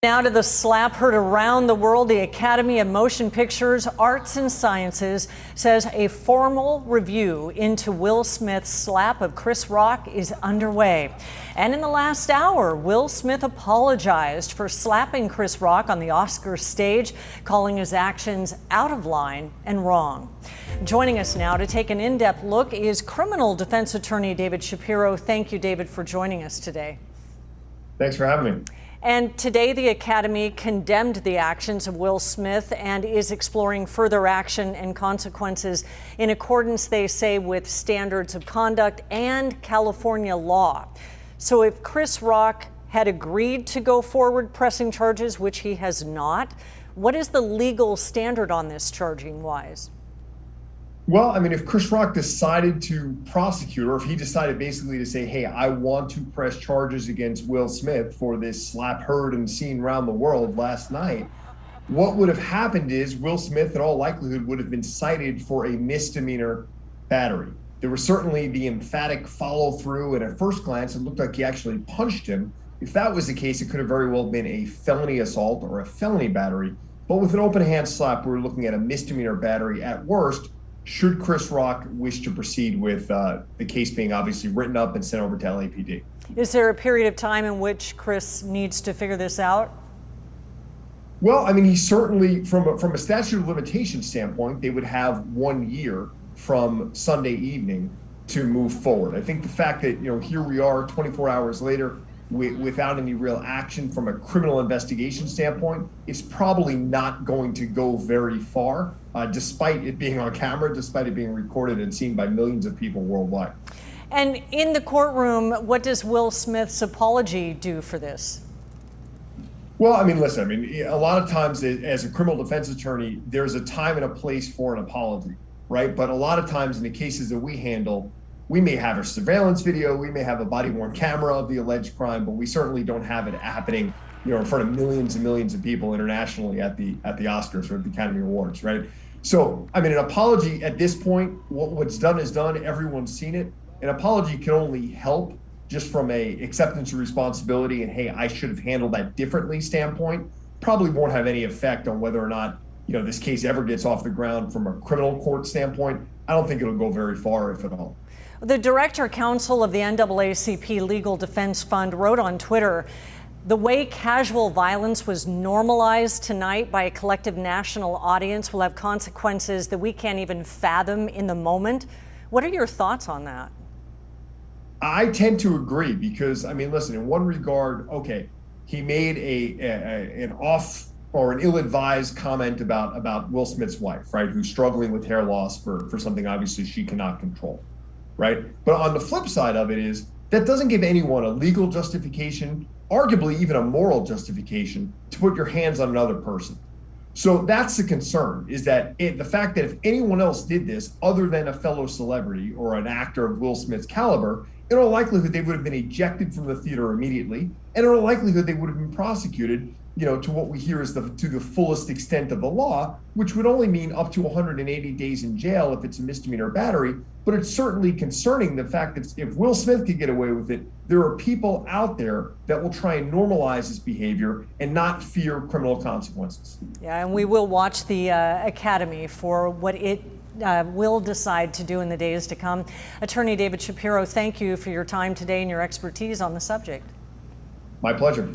Now to the slap heard around the world. The Academy of Motion Pictures, Arts and Sciences says a formal review into Will Smith's slap of Chris Rock is underway. And in the last hour, Will Smith apologized for slapping Chris Rock on the Oscars stage, calling his actions out of line and wrong. Joining us now to take an in-depth look is criminal defense attorney David Shapiro. Thank you, David, for joining us today. Thanks for having me. And today, the Academy condemned the actions of Will Smith and is exploring further action and consequences in accordance, they say, with standards of conduct and California law. So if Chris Rock had agreed to go forward pressing charges, which he has not, what is the legal standard on this charging-wise? Well, I mean, if Chris Rock decided to prosecute, or if he decided basically to say, hey, I want to press charges against Will Smith for this slap heard and seen around the world last night, what would have happened is Will Smith, in all likelihood, would have been cited for a misdemeanor battery. There was certainly the emphatic follow through, and at first glance, it looked like he actually punched him. If that was the case, it could have very well been a felony assault or a felony battery. But with an open hand slap, we're looking at a misdemeanor battery at worst, should Chris Rock wish to proceed with the case being obviously written up and sent over to LAPD. Is there a period of time in which Chris needs to figure this out? Well, I mean, he certainly, from a statute of limitations standpoint, they would have 1 year from Sunday evening to move forward. I think the fact that, here we are 24 hours later without any real action from a criminal investigation standpoint, it's probably not going to go very far, despite it being on camera, despite it being recorded and seen by millions of people worldwide. And in the courtroom, what does Will Smith's apology do for this? Well, I mean, listen, a lot of times as a criminal defense attorney, there's a time and a place for an apology, right? But a lot of times in the cases that we handle, we may have a surveillance video, we may have a body-worn camera of the alleged crime, but we certainly don't have it happening, in front of millions and millions of people internationally at the Oscars or at the Academy Awards, right? So, I mean, an apology at this point, what's done is done. Everyone's seen it. An apology can only help just from a acceptance of responsibility and, hey, I should have handled that differently standpoint. Probably won't have any effect on whether or not, this case ever gets off the ground from a criminal court standpoint. I don't think it'll go very far, if at all. The director counsel of the NAACP Legal Defense Fund wrote on Twitter, the way casual violence was normalized tonight by a collective national audience will have consequences that we can't even fathom in the moment. What are your thoughts on that? I tend to agree because, listen, in one regard, okay, he made an off or an ill-advised comment about Will Smith's wife, right, who's struggling with hair loss for something obviously she cannot control. Right. But on the flip side of it is that doesn't give anyone a legal justification, arguably even a moral justification to put your hands on another person. So that's the concern, is that the fact that if anyone else did this other than a fellow celebrity or an actor of Will Smith's caliber, in all likelihood, they would have been ejected from the theater immediately. And in all likelihood, they would have been prosecuted, to what we hear is to the fullest extent of the law, which would only mean up to 180 days in jail if it's a misdemeanor battery. But it's certainly concerning the fact that if Will Smith could get away with it, there are people out there that will try and normalize his behavior and not fear criminal consequences. Yeah, and we will watch the Academy for what it will decide to do in the days to come. Attorney David Shapiro, thank you for your time today and your expertise on the subject. My pleasure.